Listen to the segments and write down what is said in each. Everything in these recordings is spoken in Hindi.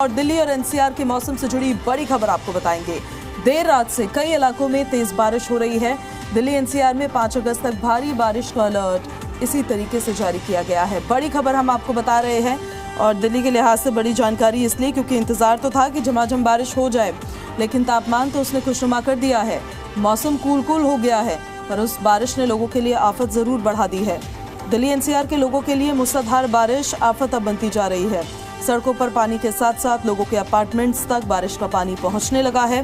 और दिल्ली और एनसीआर के मौसम से जुड़ी बड़ी खबर आपको बताएंगे। देर रात से कई इलाकों में तेज बारिश हो रही है। दिल्ली एनसीआर में 5 अगस्त तक भारी बारिश का अलर्ट इसी तरीके से जारी किया गया है। बड़ी खबर हम आपको बता रहे हैं और दिल्ली के लिहाज से बड़ी जानकारी इसलिए क्योंकि इंतजार तो था कि झमाझम बारिश हो जाए, लेकिन तापमान तो उसने खुशनुमा कर दिया है। मौसम कूल हो गया है, पर उस बारिश ने लोगों के लिए आफत जरूर बढ़ा दी है। दिल्ली एनसीआर के लोगों के लिए मूसलाधार बारिश आफत अब बनती जा रही है। सड़कों पर पानी के साथ साथ लोगों के अपार्टमेंट्स तक बारिश का पानी पहुंचने लगा है।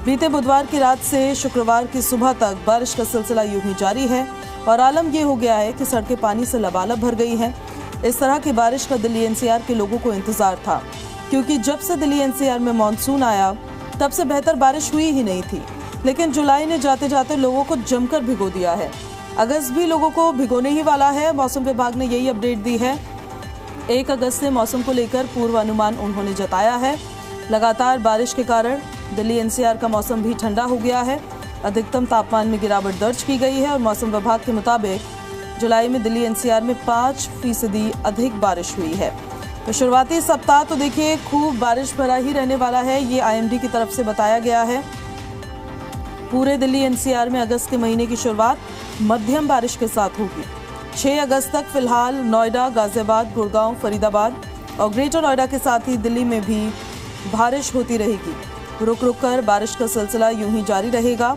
बीते बुधवार की रात से शुक्रवार की सुबह तक बारिश का सिलसिला यूं ही जारी है और आलम ये हो गया है कि सड़कें पानी से लबालब भर गई हैं। इस तरह की बारिश का दिल्ली एनसीआर के लोगों को इंतजार था, क्योंकि जब से दिल्ली एनसीआर में मानसून आया तब से बेहतर बारिश हुई ही नहीं थी। लेकिन जुलाई ने जाते जाते लोगों को जमकर भिगो दिया है। अगस्त भी लोगों को भिगोने ही वाला है। मौसम विभाग ने यही अपडेट दी है। 1 अगस्त से मौसम को लेकर पूर्वानुमान उन्होंने जताया है। लगातार बारिश के कारण दिल्ली एनसीआर का मौसम भी ठंडा हो गया है। अधिकतम तापमान में गिरावट दर्ज की गई है और मौसम विभाग के मुताबिक जुलाई में दिल्ली एनसीआर में 5% अधिक बारिश हुई है। तो शुरुआती सप्ताह तो देखिए खूब बारिश भरा ही रहने वाला है, ये आईएमडी की तरफ से बताया गया है। पूरे दिल्ली एनसीआर में अगस्त के महीने की शुरुआत मध्यम बारिश के साथ होगी। 6 अगस्त तक फिलहाल नोएडा, गाजियाबाद, गुड़गांव, फरीदाबाद और ग्रेटर नोएडा के साथ ही दिल्ली में भी बारिश होती रहेगी। रुक कर बारिश का सिलसिला यूं ही जारी रहेगा।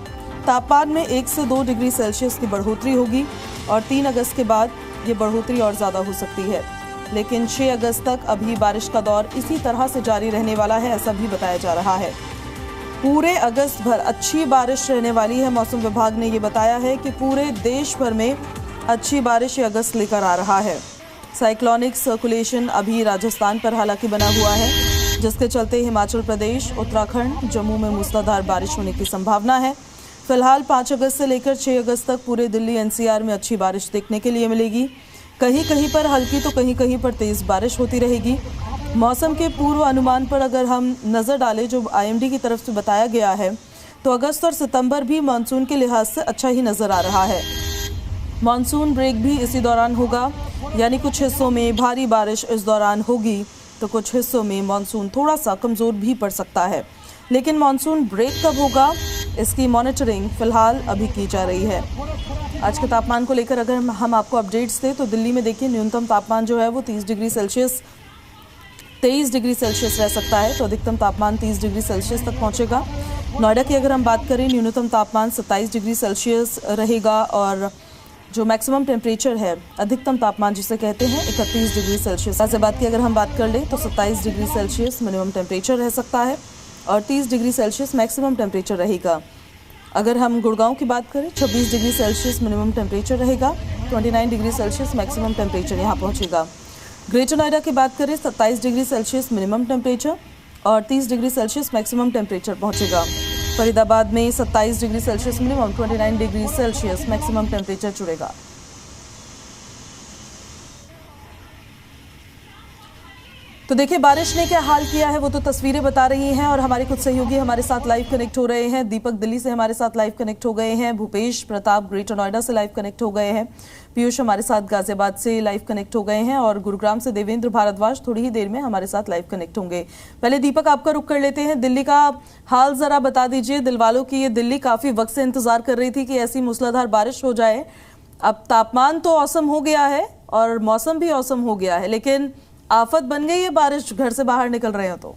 तापमान में 1 से 2 डिग्री सेल्सियस की बढ़ोतरी होगी और 3 अगस्त के बाद ये बढ़ोतरी और ज़्यादा हो सकती है। लेकिन 6 अगस्त तक अभी बारिश का दौर इसी तरह से जारी रहने वाला है, ऐसा भी बताया जा रहा है। पूरे अगस्त भर अच्छी बारिश रहने वाली है। मौसम विभाग ने ये बताया है कि पूरे देश भर में अच्छी बारिश ये अगस्त लेकर आ रहा है। साइक्लोनिक सर्कुलेशन अभी राजस्थान पर हालांकि बना हुआ है, जिसके चलते हिमाचल प्रदेश, उत्तराखंड, जम्मू में मूसलाधार बारिश होने की संभावना है। फिलहाल 5 अगस्त से लेकर 6 अगस्त तक पूरे दिल्ली एनसीआर में अच्छी बारिश देखने के लिए मिलेगी। कहीं कहीं पर हल्की तो कहीं कहीं पर तेज बारिश होती रहेगी। मौसम के पूर्व अनुमान पर अगर हम नज़र डालें, जो आईएमडी की तरफ से बताया गया है, तो अगस्त और सितंबर भी मानसून के लिहाज से अच्छा ही नज़र आ रहा है। मानसून ब्रेक भी इसी दौरान होगा, यानी कुछ हिस्सों में भारी बारिश इस दौरान होगी तो कुछ हिस्सों में मानसून थोड़ा सा कमज़ोर भी पड़ सकता है। लेकिन मानसून ब्रेक कब होगा, इसकी मॉनिटरिंग फिलहाल अभी की जा रही है। आज के तापमान को लेकर अगर हम आपको अपडेट्स दें तो दिल्ली में देखिए न्यूनतम तापमान जो है वो 23 डिग्री सेल्सियस रह सकता है, तो अधिकतम तापमान 30 डिग्री सेल्सियस तक पहुंचेगा। नोएडा की अगर हम बात करें, न्यूनतम तापमान 27 डिग्री सेल्सियस रहेगा और जो मैक्सिमम टेम्परेचर है, अधिकतम तापमान जिसे कहते हैं, 31 डिग्री सेल्सियस। गाजियाबाद की अगर हम बात कर लें तो 27 डिग्री सेल्सियस मिनिमम टेम्परेचर रह सकता है और 30 डिग्री सेल्सियस मैक्सिमम टेम्परेचर रहेगा। अगर हम गुड़गांव की बात करें, 26 डिग्री सेल्सियस मिनिमम टेम्परेचर रहेगा, 29 डिग्री सेल्सियस मैक्सिमम टेम्परेचर यहाँ पहुँचेगा। ग्रेटर नोएडा की बात करें, 27 डिग्री सेल्सियस मिनिमम टेम्परेचर और 30 डिग्री सेल्सियस मैक्सिमम टेम्परेचर पहुँचेगा। फरीदाबाद में 27 degree Celsius minimum, 29 degree Celsius maximum temperature जुड़ेगा। तो देखिए बारिश ने क्या हाल किया है वो तो तस्वीरें बता रही हैं और हमारे कुछ सहयोगी हमारे साथ लाइव कनेक्ट हो रहे हैं। दीपक दिल्ली से हमारे साथ लाइव कनेक्ट हो गए हैं, भूपेश प्रताप ग्रेटर नोएडा से लाइव कनेक्ट हो गए हैं, पीयूष हमारे साथ गाजियाबाद से लाइव कनेक्ट हो गए हैं और गुरुग्राम से देवेंद्र भारद्वाज थोड़ी ही देर में हमारे साथ लाइव कनेक्ट होंगे। पहले दीपक आपका रुख कर लेते हैं, दिल्ली का हाल जरा बता दीजिए। दिलवालों की ये दिल्ली काफी वक्त से इंतजार कर रही थी कि ऐसी मूसलाधार बारिश हो जाए। अब तापमान तो औसम हो गया है और मौसम भी औसम हो गया है, लेकिन आफत बन गई है बारिश, घर से बाहर निकल रहे हो तो।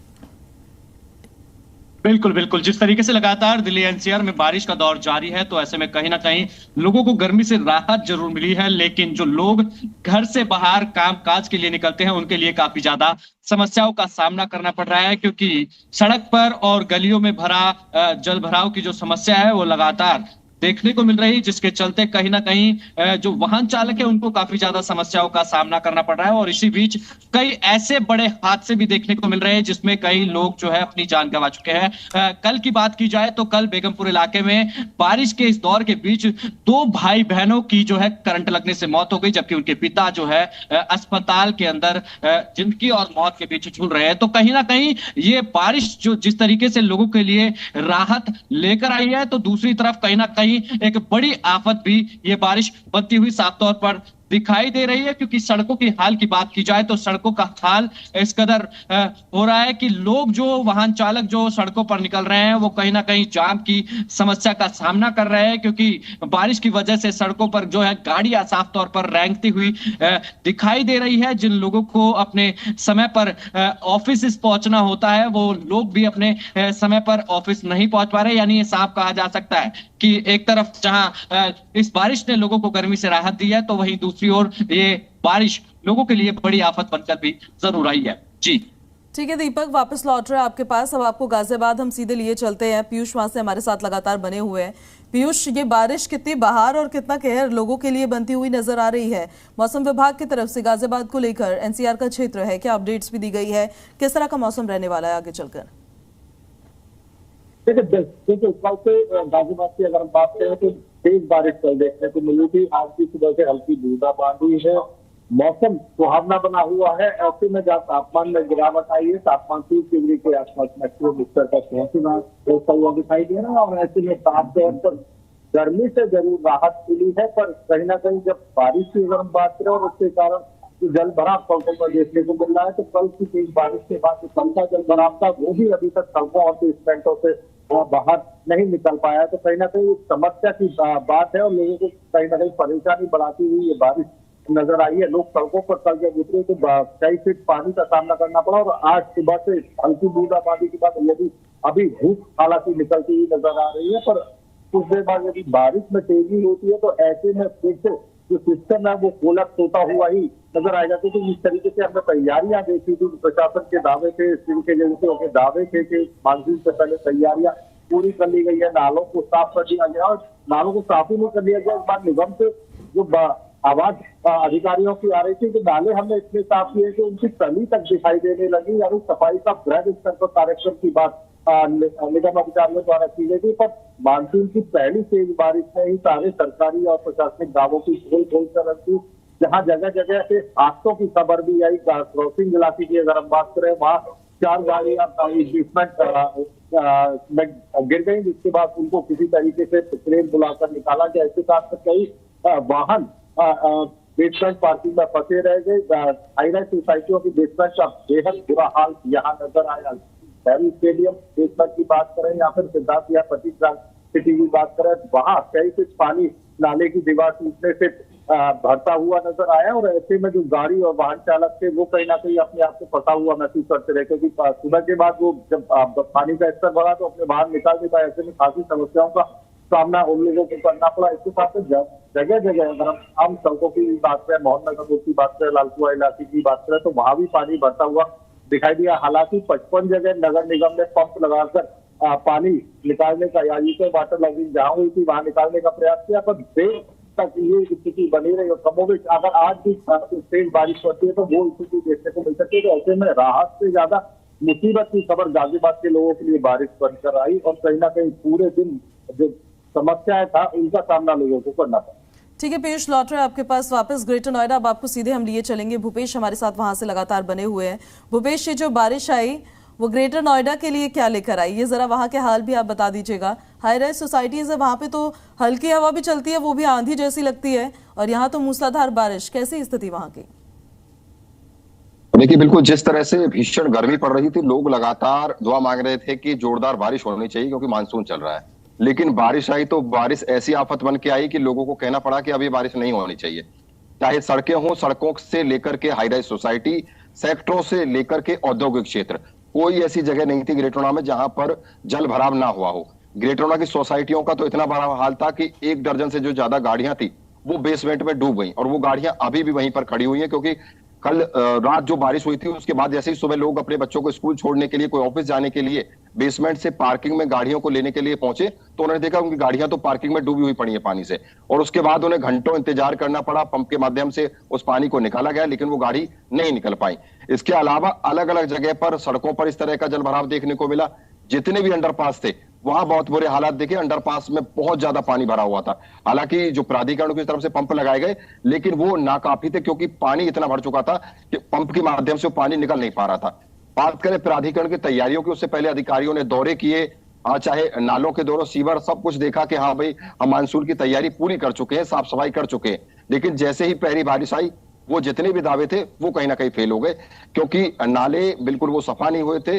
बिल्कुल, जिस तरीके से लगातार दिल्ली एनसीआर में बारिश का दौर जारी है, तो ऐसे में कहीं ना कहीं लोगों को गर्मी से राहत जरूर मिली है, लेकिन जो लोग घर से बाहर काम काज के लिए निकलते हैं उनके लिए काफी ज्यादा समस्याओं का सामना करना पड़ रहा है, क्योंकि सड़क पर और गलियों में भरा जल भराव की जो समस्या है वो लगातार देखने को मिल रही, जिसके चलते कहीं ना कहीं जो वाहन चालक है उनको काफी ज्यादा समस्याओं का सामना करना पड़ रहा है। और इसी बीच कई ऐसे बड़े हादसे भी देखने को मिल रहे हैं जिसमें कई लोग जो है अपनी जान गंवा चुके हैं। कल की बात की जाए तो कल बेगमपुर इलाके में बारिश के इस दौर के बीच 2 भाई बहनों की जो है करंट लगने से मौत हो गई, जबकि उनके पिता जो है अस्पताल के अंदर जिंदगी और मौत के बीच झूल रहे हैं। तो कहीं ना कहीं ये बारिश जो जिस तरीके से लोगों के लिए राहत लेकर आई है, तो दूसरी तरफ कहीं ना कहीं एक बड़ी आफत भी ये बारिश बनती हुई साफ तौर पर दिखाई दे रही है, क्योंकि सड़कों की हाल की बात की जाए तो सड़कों का हाल इस कदर हो रहा है कि लोग जो वाहन चालक जो सड़कों पर निकल रहे हैं वो कहीं ना कहीं जाम की समस्या का सामना कर रहे हैं, क्योंकि बारिश की वजह से सड़कों पर जो है गाड़ियां साफ तौर पर रेंगती हुई दिखाई दे रही है। जिन लोगों को अपने समय पर ऑफिस पहुंचना होता है वो लोग भी अपने समय पर ऑफिस नहीं पहुंच पा रहे। यानी ये साफ कहा जा सकता है कि एक तरफ जहां इस बारिश ने लोगों को गर्मी से राहत दी है, तो वहीं दूसरी ओर ये बारिश लोगों के लिए बड़ी आफत बनकर भी जरूर आई है। जी ठीक है दीपक, वापस लौट रहे हैं आपके पास। अब आपको गाजियाबाद हम सीधे लिए चलते हैं। पीयूष वहां से हमारे साथ लगातार बने हुए हैं। पीयूष, ये बारिश कितनी बहार और कितना कहर लोगों के लिए बनती हुई नजर आ रही है? मौसम विभाग की तरफ से गाजियाबाद को लेकर एनसीआर का क्षेत्र है, क्या अपडेट्स भी दी गई है? किस तरह का मौसम रहने वाला है आगे चलकर? देखिए कल से गाजियाबाद की अगर हम बात करें तो तेज बारिश कल देखने को मिली थी। आज की सुबह से हल्की बूंदाबांदी है, मौसम सुहावना बना हुआ है। ऐसे में जहाँ तापमान में गिरावट आई है, तापमान 30 डिग्री के आसपास मैक्सिमम स्तर तक पहुंचना होता हुआ दिखाई दे रहा है। और ऐसे में साफ तौर पर गर्मी से जरूर राहत मिली है, पर कहीं ना कहीं जब बारिश की अगर हम बात करें और उसके कारण जल भराव सड़कों पर देखने को मिल रहा है, तो कल की तेज बारिश के बाद जो कल का जल भराव था वो भी अभी तक सड़कों और बेसमेंटों से बाहर नहीं निकल पाया। तो कहीं ना कहीं समस्या की बात है और लोगों को कहीं ना कहीं परेशानी बढ़ाती हुई ये बारिश नजर आई है। लोग सड़कों पर कल जब उतरे तो कई फीट पानी का सामना करना पड़ा। और आज सुबह से हल्की बूंदाबांदी के बाद यदि अभी धूप हालांकि निकलती हुई नजर आ रही है, पर कुछ देर बाद यदि बारिश में तेजी होती है तो ऐसे में फिर से जो सिस्टम है वो कोलैप्स होता हुआ ही नजर आएगा। क्योंकि जिस तरीके से हमने तैयारियां देखी थी, प्रशासन के दावे थे, सिविल एजेंसियों के दावे थे कि मानसून से पहले तैयारियां पूरी कर ली गई है, नालों को साफ कर दिया गया। और नालों को साफ ही नहीं कर दिया गया, इस बार निगम से जो आवाज अधिकारियों की आ रही थी कि नाले हमने इतने साफ किए कि उनकी तली तक दिखाई देने लगी। यानी सफाई का बृहद स्तर पर कार्यक्रम की बात निगम अधिकारियों द्वारा की गई थी। पर मानसून की पहली तेज बारिश में ही सारे सरकारी और प्रशासनिक दावों की खोल कर रख दी। जहाँ जगह जगह से हादसों की खबर भी आई। क्रॉसिंग इलाके की अगर हम बात करें, वहाँ 4 गाड़ियां में गिर गई, जिसके बाद उनको किसी तरीके से क्रेन बुलाकर निकाला गया। इसके साथ कई वाहन बेसमेंट पार्किंग में फंसे रह गए। हाईराइज सोसाइटियों की बेसमेंट का बेहद बुरा हाल यहाँ नजर आया। नेहरू स्टेडियम बेसमेंट की बात करें या फिर सिद्धार्थ या पति सिटी की बात करें, वहां कई फीट पानी नाले की दीवार टूटने से भरता हुआ नजर आया। और ऐसे में जो गाड़ी और वाहन चालक थे वो कहीं ना कहीं अपने आप को फंसा हुआ महसूस करते रहे, क्योंकि सुबह के बाद वो जब पानी का स्तर बढ़ा तो अपने बाहर निकाल नहीं पाए। ऐसे में काफी समस्याओं का सामना उन लोगों को करना पड़ा। इसके साथ जगह जगह अगर हम आम सड़कों की बात करें, मोहननगर रोड की बात करें, लालकुआ इलाके की बात करें, तो वहां भी पानी भरता हुआ दिखाई दिया। हालांकि 55 जगह नगर निगम ने पंप लगाकर पानी निकालने का या यूको वाटर लॉगिंग जहां हुई थी वहां निकालने का प्रयास किया, पर देर तक ये स्थिति बनी रही। और कमोबेश अगर आज भी तेज बारिश होती है तो वो स्थिति देखने को मिल सकती है। तो ऐसे में राहत से ज्यादा मुसीबत की खबर गाजियाबाद के लोगों के लिए बारिश बनकर आई। और कहीं ना कहीं पूरे दिन जो समस्याएं था उनका सामना लोगों को करना पड़ा। ठीक है पीयूष, लौट रहे हैं आपके पास वापस ग्रेटर नोएडा। अब आपको सीधे हम लिए चलेंगे। भूपेश हमारे साथ वहां से लगातार बने हुए हैं। भूपेश, ये जो बारिश आई वो ग्रेटर नोएडा के लिए क्या लेकर आई? ये जरा वहां के हाल भी आप बता दीजिएगा। हाई राइज सोसाइटीज है, वहां पे तो हल्की हवा भी चलती है, वो भी आंधी जैसी लगती है, और यहाँ तो मूसलाधार बारिश। कैसी स्थिति वहां की? देखिए, बिल्कुल जिस तरह से भीषण गर्मी पड़ रही थी, लोग लगातार दुआ मांग रहे थे कि जोरदार बारिश होनी चाहिए क्योंकि मानसून चल रहा है। लेकिन बारिश आई तो बारिश ऐसी आफत बन के आई कि लोगों को कहना पड़ा कि अभी बारिश नहीं होनी चाहिए। चाहे सड़कें हों, सड़कों से लेकर के हाई राइज सोसाइटी, सेक्टरों से लेकर के औद्योगिक क्षेत्र, कोई ऐसी जगह नहीं थी ग्रेटर नोएडा में जहां पर जल भराव ना हुआ हो। ग्रेटर नोएडा की सोसाइटियों का तो इतना बड़ा हाल था कि 1 दर्जन से जो ज्यादा गाड़ियां थी वो बेसमेंट में डूब गई, और वो गाड़ियां अभी भी वहीं पर खड़ी हुई हैं। क्योंकि कल रात जो बारिश हुई थी उसके बाद जैसे ही सुबह लोग अपने बच्चों को स्कूल छोड़ने के लिए, कोई ऑफिस जाने के लिए बेसमेंट से पार्किंग में गाड़ियों को लेने के लिए पहुंचे, तो उन्होंने देखा उनकी गाड़ियां तो पार्किंग में डूबी हुई पड़ी है पानी से। और उसके बाद उन्हें घंटों इंतजार करना पड़ा। पंप के माध्यम से उस पानी को निकाला गया, लेकिन वो गाड़ी नहीं निकल पाई। इसके अलावा अलग अलग जगह पर सड़कों पर इस तरह का जल भराव देखने को मिला। जितने भी अंडरपास थे वहां बहुत बुरे हालात देखे। अंडरपास में बहुत ज्यादा पानी भरा हुआ था। हालांकि जो प्राधिकरण की तरफ से पंप लगाए गए, लेकिन वो नाकाफी थे क्योंकि पानी इतना भर चुका था कि पंप के माध्यम से पानी निकल नहीं पा रहा था। बात करें प्राधिकरण की तैयारियों की, उससे पहले अधिकारियों ने दौरे किए, चाहे नालों के दौरों, सीवर, सब कुछ देखा कि हाँ भाई हम मानसून की तैयारी पूरी कर चुके हैं, साफ सफाई कर चुके हैं। लेकिन जैसे ही पहली बारिश आई, वो जितने भी दावे थे वो कहीं ना कहीं फेल हो गए, क्योंकि नाले बिल्कुल वो सफा नहीं हुए थे।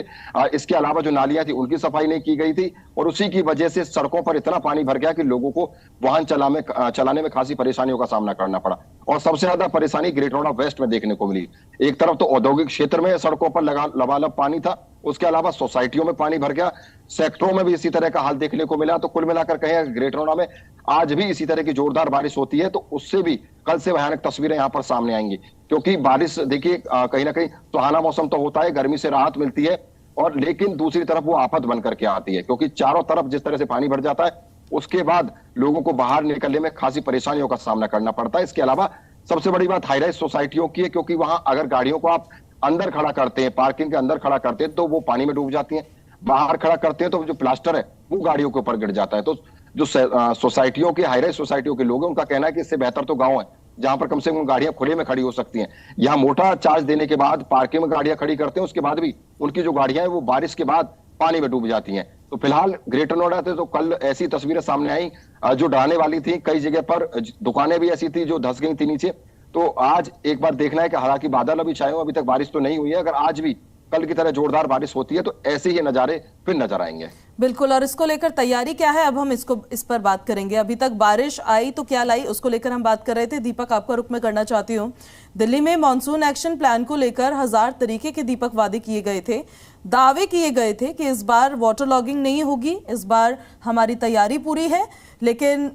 इसके अलावा जो नालियां थी उनकी सफाई नहीं की गई थी, और उसी की वजह से सड़कों पर इतना पानी भर गया कि लोगों को वाहन चलाने में खासी परेशानियों का सामना करना पड़ा। और सबसे ज्यादा परेशानी ग्रेटर नोएडा वेस्ट में देखने को मिली। एक तरफ तो औद्योगिक क्षेत्र में सड़कों पर लबालब पानी था, उसके अलावा सोसाइटियों में पानी भर गया, सेक्टरों में भी इसी तरह का हाल देखने को मिला। तो कुल मिलाकर कहें ग्रेटर नोएडा में आज भी इसी तरह की जोरदार बारिश होती है तो उससे भी कल से भयानक तस्वीरें यहां पर सामने आएंगी, क्योंकि बारिश देखिए कहीं ना कहीं सुहाना मौसम तो होता है, गर्मी से राहत मिलती है, और लेकिन दूसरी तरफ वो आफत बनकर के आती है, क्योंकि चारों तरफ जिस तरह से पानी भर जाता है उसके बाद लोगों को बाहर निकलने में खासी परेशानियों का सामना करना पड़ता है। इसके अलावा सबसे बड़ी बात हाई राइज सोसाइटियों की है, क्योंकि वहां अगर गाड़ियों को आप अंदर खड़ा करते हैं, पार्किंग के अंदर खड़ा करते हैं, तो वो पानी में डूब जाती हैं। बाहर खड़ा करते हैं तो जो प्लास्टर है वो गाड़ियों के ऊपर गिर जाता है। तो जो सोसाइटियों के हाई राइज सोसाइटियों के लोग हैं उनका कहना है कि इससे बेहतर तो गांव है, जहां पर कम से कम गाड़ियां खुले में खड़ी हो सकती हैं। यहाँ मोटा चार्ज देने के बाद पार्किंग में गाड़ियां खड़ी करते हैं, उसके बाद भी उनकी जो गाड़ियां हैं वो बारिश के बाद पानी में डूब जाती हैं। तो फिलहाल ग्रेटर नोएडा से तो कल ऐसी तस्वीरें सामने आई जो डराने वाली थी। कई जगह पर दुकानें भी ऐसी थी जो धंस गई थी नीचे। तो आज एक बार देखना है कि हालांकि बादल अभी छाए हुए, अभी तक बारिश तो नहीं हुई है, अगर आज भी कल की तरह जोरदार बारिश होती है तो ऐसे ही नजारे फिर नजर आएंगे। बिल्कुल, और इसको लेकर तैयारी क्या है, अब हम इस पर बात करेंगे। अभी तक बारिश आई तो क्या लाई, उसको लेकर हम बात कर रहे थे। दीपक, आपका रुख मैं करना चाहती हूँ। दिल्ली में मॉनसून एक्शन प्लान को लेकर 1000 तरीके के दीपक वादे किए गए थे, दावे किए गए थे कि इस बार वाटर लॉगिंग नहीं होगी, इस बार हमारी तैयारी पूरी है। लेकिन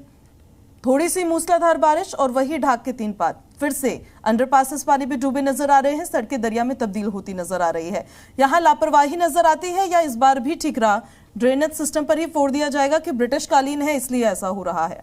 थोड़ी सी मूसलाधार बारिश और वही ढाक के 3 पात, फिर से अंडरपासेस पानी में डूबे नजर आ रहे हैं, सड़कें दरिया में तब्दील होती नजर आ रही है। यहाँ लापरवाही नजर आती है या इस बार भी ठीक रहा, ड्रेनेज सिस्टम पर ही फोड़ दिया जाएगा कि ब्रिटिश कालीन है इसलिए ऐसा हो रहा है?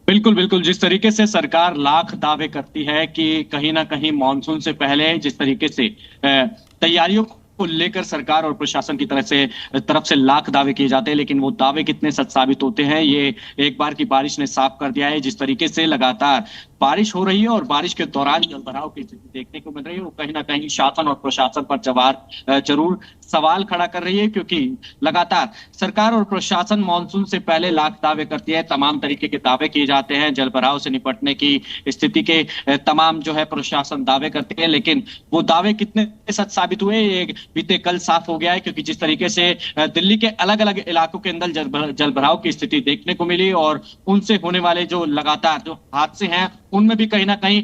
बिल्कुल बिल्कुल, जिस तरीके से सरकार लाख दावे करती है कि कहीं ना कहीं मानसून से पहले जिस तरीके से तैयारियों को लेकर सरकार और प्रशासन की तरफ से लाख दावे किए जाते हैं, लेकिन वो दावे कितने सच साबित होते हैं ये एक बार की बारिश ने साफ कर दिया है। जिस तरीके से लगातार बारिश हो रही है और बारिश के दौरान जलभराव की स्थिति देखने को मिल रही है, वो कहीं ना कहीं शासन और प्रशासन पर जरूर सवाल खड़ा कर रही है, क्योंकि लगातार सरकार और प्रशासन मानसून से पहले लाख दावे करती है, तमाम तरीके के दावे किए जाते हैं, जलभराव से निपटने की स्थिति के तमाम जो है प्रशासन दावे करते हैं, लेकिन वो दावे कितने सच साबित हुए ये बीते कल साफ हो गया है। क्योंकि जिस तरीके से दिल्ली के अलग अलग इलाकों के अंदर जलभराव की स्थिति देखने को मिली और उनसे होने वाले जो लगातार जो हादसे हैं उनमें भी कहीं ना कहीं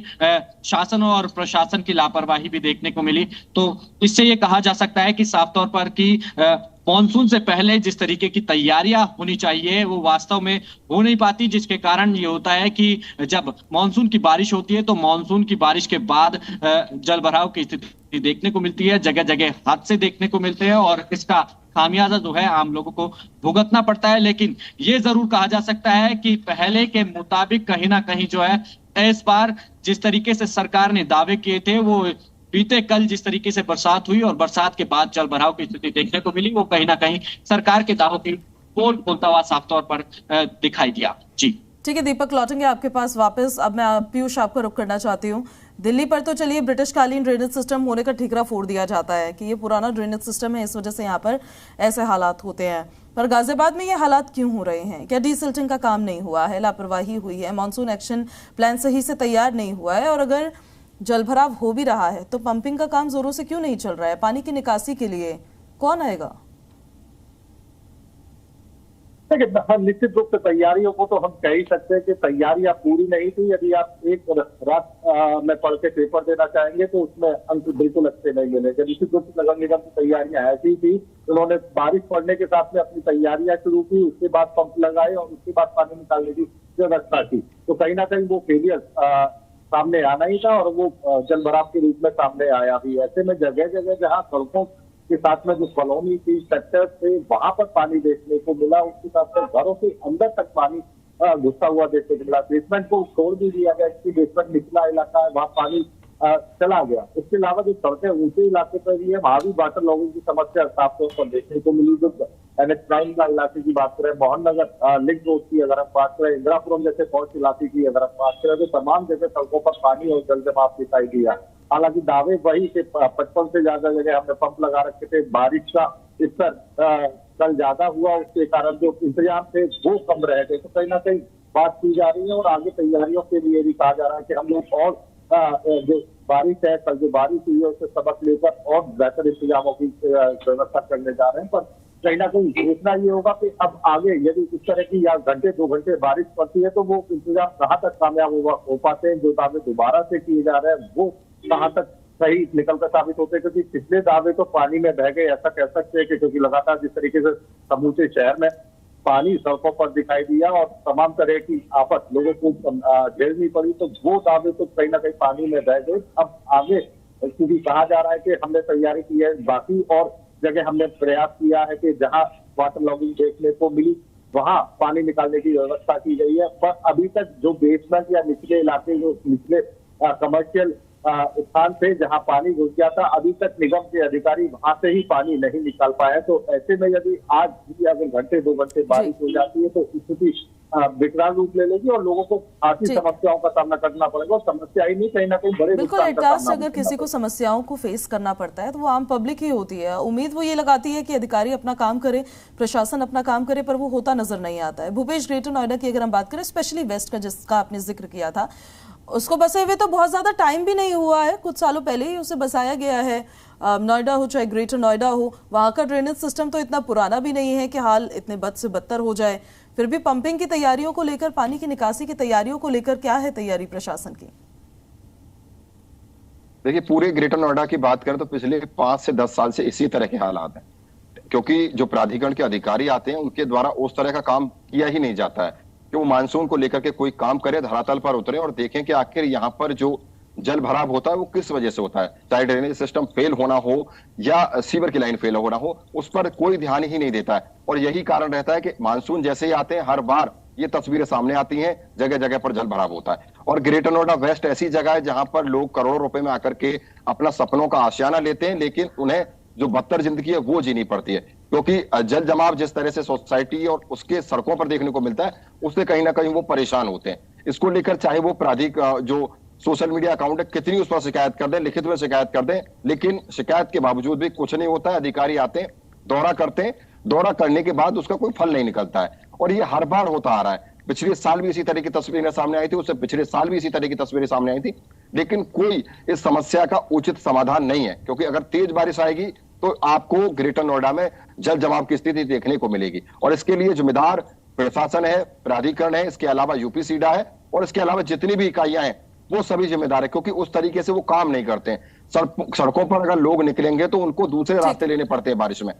शासन और प्रशासन की लापरवाही भी देखने को मिली। तो इससे ये कहा जा सकता है कि साफ तौर पर कि मानसून से पहले जिस तरीके की तैयारियां होनी चाहिए वो वास्तव में हो नहीं पाती, जिसके कारण ये होता है कि जब मानसून की बारिश होती है तो मानसून की बारिश के बाद जलभराव की स्थिति देखने को मिलती है, जगह जगह हादसे देखने को मिलते हैं और इसका खामियाजा जो है आम लोगों को भुगतना पड़ता है। लेकिन ये जरूर कहा जा सकता है कि पहले के मुताबिक कहीं ना कहीं जो है इस बार जिस तरीके से सरकार ने दावे किए थे वो बीते कल जिस तरीके से बरसात हुई और बरसात के बाद जलभराव की स्थिति देखने को मिली, वो कहीं ना कहीं सरकार के दावों की पोल खोलता हुआ साफ तौर पर दिखाई दिया। जी ठीक है दीपक, लौटेंगे आपके पास वापस। अब मैं पीयूष आपका रुख करना चाहती हूँ। दिल्ली पर तो चलिए ब्रिटिश कालीन ड्रेनेज सिस्टम होने का ठीकरा फोड़ दिया जाता है कि ये पुराना ड्रेनेज सिस्टम है, इस वजह से यहाँ पर ऐसे हालात होते हैं। पर गाजियाबाद में ये हालात क्यों हो रहे हैं? क्या डीसिल्टिंग का काम नहीं हुआ है, लापरवाही हुई है, मानसून एक्शन प्लान सही से तैयार नहीं हुआ है? और अगर जलभराव हो भी रहा है तो पंपिंग का काम जोरों से क्यों नहीं चल रहा है? पानी की निकासी के लिए कौन आएगा? देखिए, निश्चित रूप से तैयारियों को तो हम कह ही सकते हैं कि तैयारियां पूरी नहीं थी। यदि आप एक रात में पढ़ के पेपर देना चाहेंगे तो उसमें अंक बिल्कुल अच्छे नहीं मिलेंगे। निश्चित रूप से नगर निगम की तैयारियां ऐसी थी, उन्होंने बारिश पड़ने के साथ में अपनी तैयारियां शुरू की, उसके बाद पंप लगाए और उसके बाद पानी निकालने की व्यवस्था की। तो कहीं ना कहीं वो फेलियर सामने आना ही था और वो जलभराव के रूप में सामने आया भी। ऐसे में जगह जगह जहाँ सड़कों के साथ में जो कॉलोनी थी, सेक्टर थे, वहां पर पानी देखने को मिला, उसके साथ में घरों के अंदर तक पानी घुसा हुआ देखने को मिला। बेसमेंट को छोड़ भी दिया गया, इसकी बेसमेंट निचला इलाका है, वहाँ पानी चला गया। इसके अलावा जो सड़कें ऊंचे इलाके पर भी है, वहां भी वाटर लॉगिंग की समस्या साफ तौर पर देखने को मिली। जो NH9 का इलाके की बात करें, मोहन नगर लिंक रोड की अगर हम बात करें, इंदिरापुरम जैसे पौष इलाके की अगर हम बात करें, तो तमाम जगह सड़कों पर पानी और जलजमाव दिखाई दिया। हालांकि दावे वही थे, 55 से ज्यादा जगह हमने पंप लगा रखे थे। बारिश का स्तर कल ज्यादा हुआ, उसके कारण जो इंतजाम थे वो कम रह गए। तो कहीं ना कहीं बात की जा रही है और आगे तैयारियों के लिए भी कहा जा रहा है कि हम लोग और जो बारिश है, कल जो बारिश हुई है उससे सबक लेकर और बेहतर इंतजामों की व्यवस्था करने जा रहे हैं। पर कहीं ना कहीं देखना ये होगा कि अब आगे यदि इस तरह की या घंटे 2 घंटे बारिश पड़ती है तो वो इंतजाम कहाँ तक कामयाब हो पाते हैं, जो दावे दोबारा से किए जा रहे हैं वो कहाँ तक सही निकलकर साबित होते हैं। क्योंकि पिछले दावे तो पानी में बह गए, ऐसा कह सकते हैं कि क्योंकि लगातार जिस तरीके से समूचे शहर में पानी सड़कों पर दिखाई दिया और तमाम तरह की आफत लोगों को झेलनी पड़ी, तो वो दावे तो कहीं ना कहीं पानी में बह गए। अब आगे क्योंकि कहा जा रहा है कि हमने तैयारी की है, बाकी और जगह हमने प्रयास किया है कि जहां वाटर लॉगिंग देखने को मिली वहां पानी निकालने की व्यवस्था की गई है। पर अभी तक जो बेसमेंट या निचले इलाके, जो निचले कमर्शियल स्थान से जहां पानी घुस गया था, अभी तक निगम के अधिकारी वहां से ही पानी नहीं निकाल पाए। तो ऐसे में यदि आज भी अगर घंटे 2 घंटे बारिश हो जाती है तो स्थिति विकराल रूप ले लेगी और लोगों को काफी समस्याओं का सामना करना पड़ेगा। और समस्या ही नहीं, कहीं ना कहीं बड़े बिल्कुल एट लास्ट अगर किसी को समस्याओं को फेस करना पड़ता है तो वो आम पब्लिक ही होती है। उम्मीद वो ये लगाती है कि अधिकारी अपना काम करे, प्रशासन अपना काम करे, पर वो होता नजर नहीं आता है। भूपेश, ग्रेटर नोएडा की अगर हम बात करें, स्पेशली वेस्ट का जिसका आपने जिक्र किया था, उसको बसे हुए तो बहुत ज्यादा टाइम भी नहीं हुआ है, कुछ सालों पहले ही उसे बसाया गया है। नोएडा हो चाहे ग्रेटर नोएडा हो, वहां का ड्रेनेज सिस्टम तो इतना पुराना भी नहीं है कि हाल इतने बद से बदतर हो जाए। फिर भी पंपिंग की तैयारियों को लेकर, पानी की निकासी की तैयारियों को लेकर क्या है तैयारी प्रशासन की? देखिए, पूरे ग्रेटर नोएडा की बात करें तो पिछले 5 से 10 साल से इसी तरह के हालात हैं, क्योंकि जो प्राधिकरण के अधिकारी आते हैं उनके द्वारा उस तरह का काम किया ही नहीं जाता है कि वो मानसून को लेकर के कोई काम करे, धरातल पर उतरे और देखें कि आखिर यहाँ पर जो जल भराव होता है वो किस वजह से होता है। चाहे ड्रेनेज सिस्टम फेल होना हो या सीवर की लाइन फेल होना हो, उस पर कोई ध्यान ही नहीं देता है। और यही कारण रहता है कि मानसून जैसे ही आते हैं हर बार ये तस्वीरें सामने आती हैं, जगह जगह पर जल भराव होता है। और ग्रेटर नोएडा वेस्ट ऐसी जगह है जहां पर लोग करोड़ों रुपए में आकर के अपना सपनों का आशियाना लेते हैं, लेकिन उन्हें जो बदतर जिंदगी है वो जीनी पड़ती है। क्योंकि जल जमाव जिस तरह से सोसाइटी और उसके सड़कों पर देखने को मिलता है, उससे कहीं ना कहीं वो परेशान होते हैं। इसको लेकर चाहे वो जो सोशल मीडिया अकाउंट है कितनी उस पर शिकायत कर दें, लिखित में शिकायत कर दें, लेकिन शिकायत के बावजूद भी कुछ नहीं होता है। अधिकारी आते हैं, दौरा करते हैं, दौरा करने के बाद उसका कोई फल नहीं निकलता है। और ये हर बार होता आ रहा है। पिछले साल भी इसी तरह की तस्वीरें सामने आई थी, उससे पिछले साल भी इसी तरह की तस्वीरें सामने आई थी, लेकिन कोई इस समस्या का उचित समाधान नहीं है। क्योंकि अगर तेज बारिश आएगी तो आपको ग्रेटर नोएडा में जल जमाव की स्थिति देखने को मिलेगी। और इसके लिए जिम्मेदार प्रशासन है, प्राधिकरण है, इसके अलावा यूपीसीडा है और इसके अलावा जितनी भी इकाइयां हैं वो सभी जिम्मेदार है, क्योंकि उस तरीके से वो काम नहीं करते हैं। सड़कों पर अगर लोग निकलेंगे तो उनको दूसरे रास्ते लेने पड़ते हैं बारिश में।